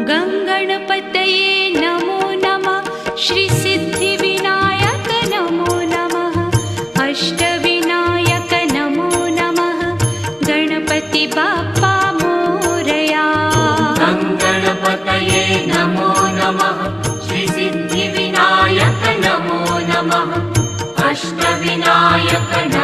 गङ्गणपतये नमो नमः। श्रीसिद्धिविनायक नमो नमः। अष्टविनायक नमो नमः। गणपति बाप्पा मोरया। गङ्गणपतये नमो नमः। श्रीसिद्धिविनायक नमो नमः। अष्टविनायक